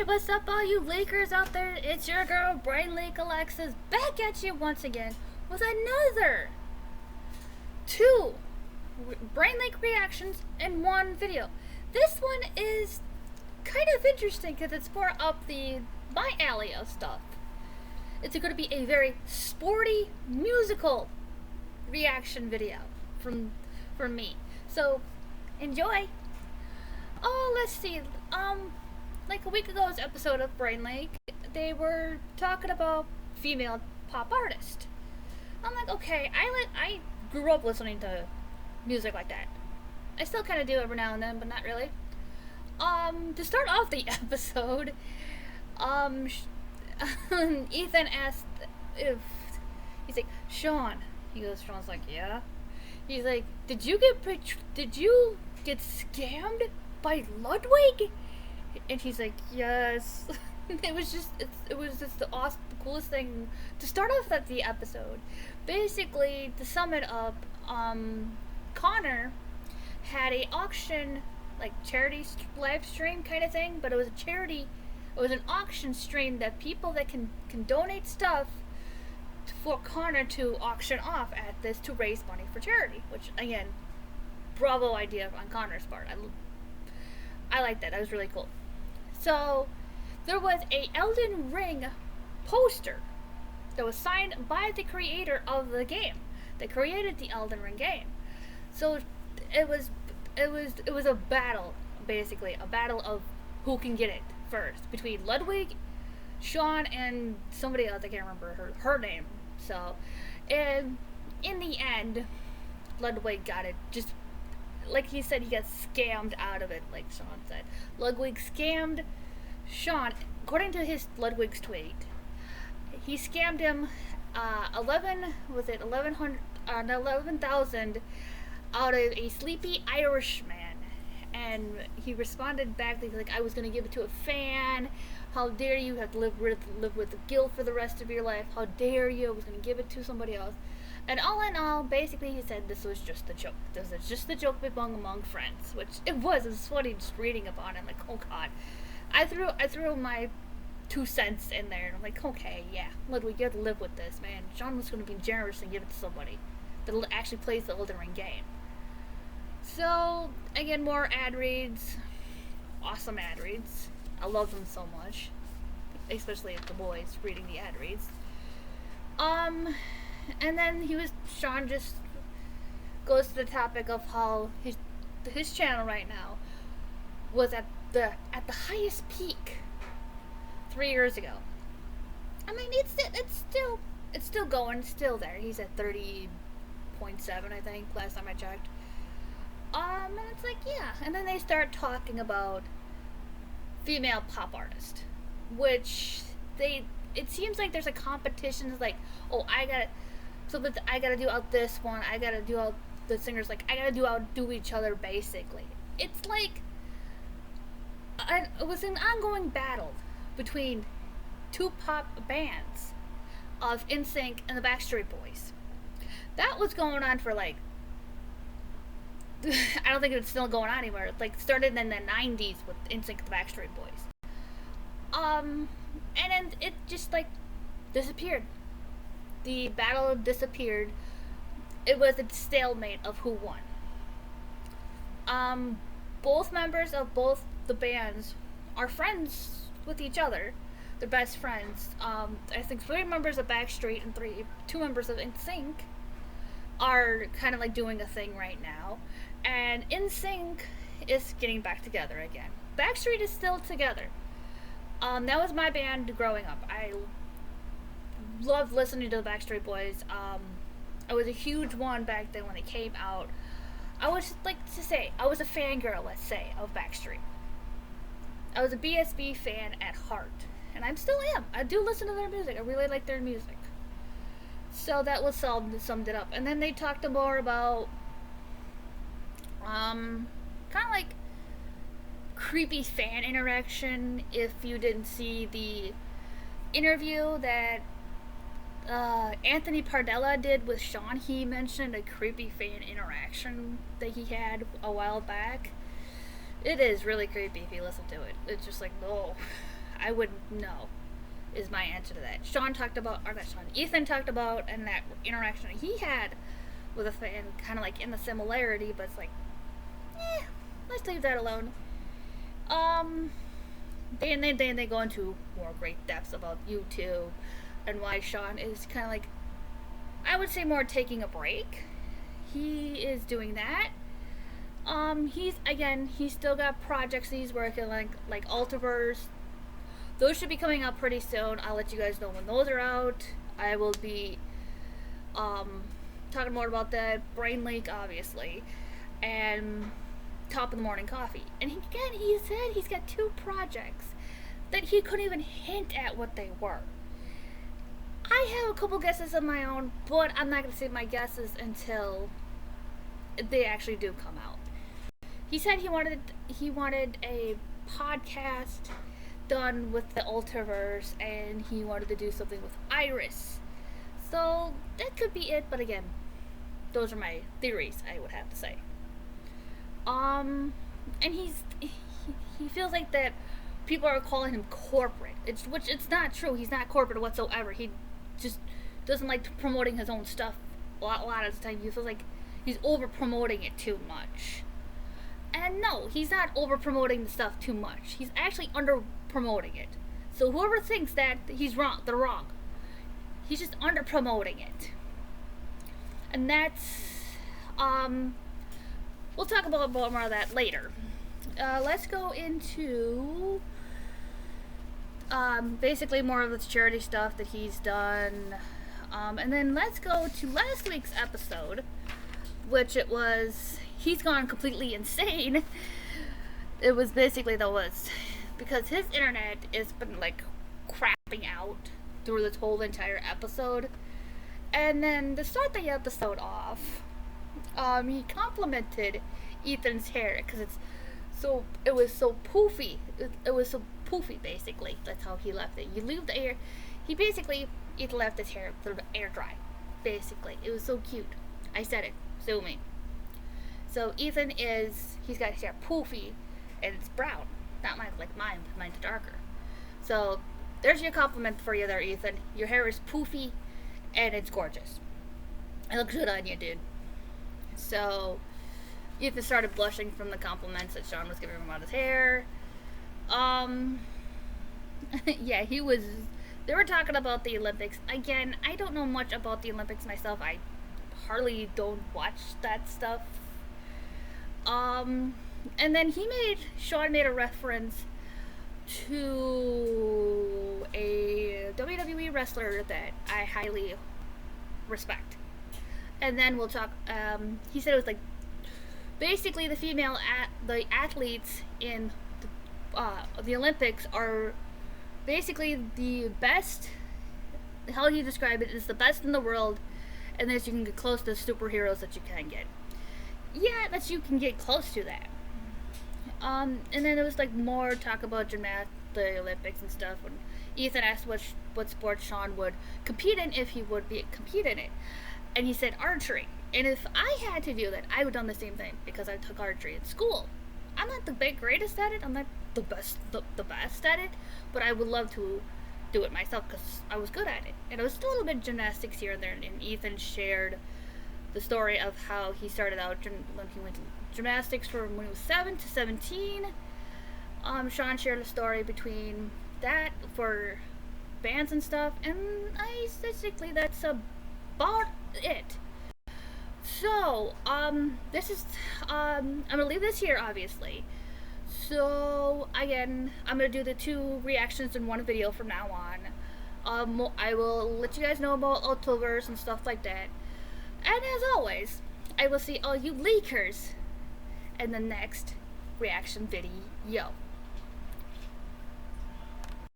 What's up, all you Lakers out there? It's your girl, Leaker Alexis, back at you once again with another two Brain Lake reactions in one video. This one is kind of interesting because it's more up my alley of stuff. It's going to be a very sporty musical reaction video from me. So enjoy. Oh, let's see. Like a week ago's episode of Brain Lake, they were talking about female pop artists. I'm like, okay, I grew up listening to music like that. I still kind of do every now and then, but not really. To start off the episode, Ethan asked if he's like, Sean's like, yeah. He's like, did you get scammed by Ludwig? And he's like, yes. It was just the coolest thing to start off the episode. Basically, to sum it up, Connor had a auction, like charity live stream kind of thing, but it was a charity. It was an auction stream that people that can donate stuff for Connor to auction off at this to raise money for charity. Which, again, bravo idea on Connor's part. I like that. That was really cool. So there was a Elden Ring poster that was signed by the creator of the game. They created the Elden Ring game. So it was a battle, basically a battle of who can get it first between Ludwig, Sean, and somebody else. I can't remember her name. So, in the end, Ludwig got it. Just like he said, he got scammed out of it, like Sean said. Ludwig scammed Sean, according to Ludwig's tweet. He scammed him 11,000 out of a sleepy Irishman. And he responded back like, I was going to give it to a fan. How dare you have to live with the guilt for the rest of your life? How dare you? I was going to give it to somebody else. And all in all, basically he said this was just a joke. This is just a joke among friends, which it was. It was funny just reading about it. I'm like, oh god. I threw my 2 cents in there, and I'm like, okay, yeah, Ludwig, you have to live with this, man. John was going to be generous and give it to somebody that actually plays the Elden Ring game. So, again, more ad reads. Awesome ad reads. I love them so much. Especially the boys reading the ad reads. And then Sean just goes to the topic of how his channel right now was at the highest peak 3 years ago. I mean, it's still going, it's still there. He's at 30.7, I think, last time I checked. And it's like, yeah. And then they start talking about female pop artists, which it seems like there's a competition. It's like, oh, I gotta do out this one. I gotta do out the singers. Like, I gotta outdo each other. Basically, it's like it was an ongoing battle between 2 pop bands of NSYNC and the Backstreet Boys. That was going on for like, I don't think it's still going on anymore. It like started in the 90s with NSYNC and the Backstreet Boys. And then it just like disappeared. The battle disappeared. It was a stalemate of who won. Both members of both the bands are friends with each other. They're best friends. I think 3 members of Backstreet and 2 members of NSYNC are kind of like doing a thing right now. And NSYNC is getting back together again. Backstreet is still together. That was my band growing up. I loved listening to the Backstreet Boys. I was a huge one back then when they came out. I was I was a fangirl, let's say, of Backstreet. I was a BSB fan at heart, and I still am. I do listen to their music. I really like their music. So that was summed it up. And then they talked more about kind of like creepy fan interaction. If you didn't see the interview that Anthony Pardella did with Sean, he mentioned a creepy fan interaction that he had a while back. It is really creepy if you listen to it. It's just like, no, I wouldn't know. Is my answer to that. Ethan talked about, and that interaction he had with a fan, kind of like in the similarity, but it's like, let's leave that alone. They go into more great depths about YouTube and why Sean is kind of like, I would say, more taking a break. He is doing that. He's still got projects he's working like Ultiverse. Those should be coming out pretty soon. I'll let you guys know when those are out. I will be talking more about that. Brain Leak, obviously, and Top of the Morning Coffee. And he said he's got 2 projects that he couldn't even hint at what they were. I have a couple guesses of my own, but I'm not going to say my guesses until they actually do come out. He said he wanted a podcast done with the Ultiverse, and he wanted to do something with Iris. So that could be it, but again, those are my theories, I would have to say. And he feels like that people are calling him corporate, which it's not true. He's not corporate whatsoever. He just doesn't like promoting his own stuff a lot of the time. He feels like he's over promoting it too much. And no, he's not over promoting the stuff too much. He's actually under promoting it. So whoever thinks that he's wrong, they're wrong. He's just under promoting it. And that's we'll talk about more of that later. Let's go into basically more of the charity stuff that he's done. And then let's go to last week's episode, which it was he's gone completely insane. It was basically because his internet has been like crapping out through this whole entire episode. And then to start the episode off, he complimented Ethan's hair because it was so poofy. It was so poofy, basically. That's how he left it. You leave the air. Ethan left his hair through the air dry. Basically, it was so cute. I said it. Sue me. So he's got his hair poofy, and it's brown. Not like mine. Mine's darker. So there's your compliment for you there, Ethan. Your hair is poofy, and it's gorgeous. It looks good on you, dude. So Ethan started blushing from the compliments that Sean was giving him about his hair. Yeah, they were talking about the Olympics. Again, I don't know much about the Olympics myself. I hardly don't watch that stuff. And then Sean made a reference to a WWE wrestler that I highly respect. And then we'll talk, he said it was like, basically the athletes in the Olympics are basically the best, how he described it, is the best in the world, and that you can get close to the superheroes that you can get. Yeah, that you can get close to that. And then it was like more talk about the Olympics and stuff, and Ethan asked what sport Sean would compete in if he would compete in it. And he said archery. And if I had to do that, I would have done the same thing, because I took archery in school. I'm not the greatest at it, I'm not the best at it, but I would love to do it myself because I was good at it. And it was still a little bit of gymnastics here and there, and Ethan shared the story of how he started out when he went to gymnastics from when he was 7 to 17. Sean shared a story between that for bands and stuff, and basically that's about it. So, I'm gonna leave this here, obviously. So, again, I'm gonna do the 2 reactions in one video from now on. I will let you guys know about Ultiverse and stuff like that. And as always, I will see all you leakers in the next reaction video.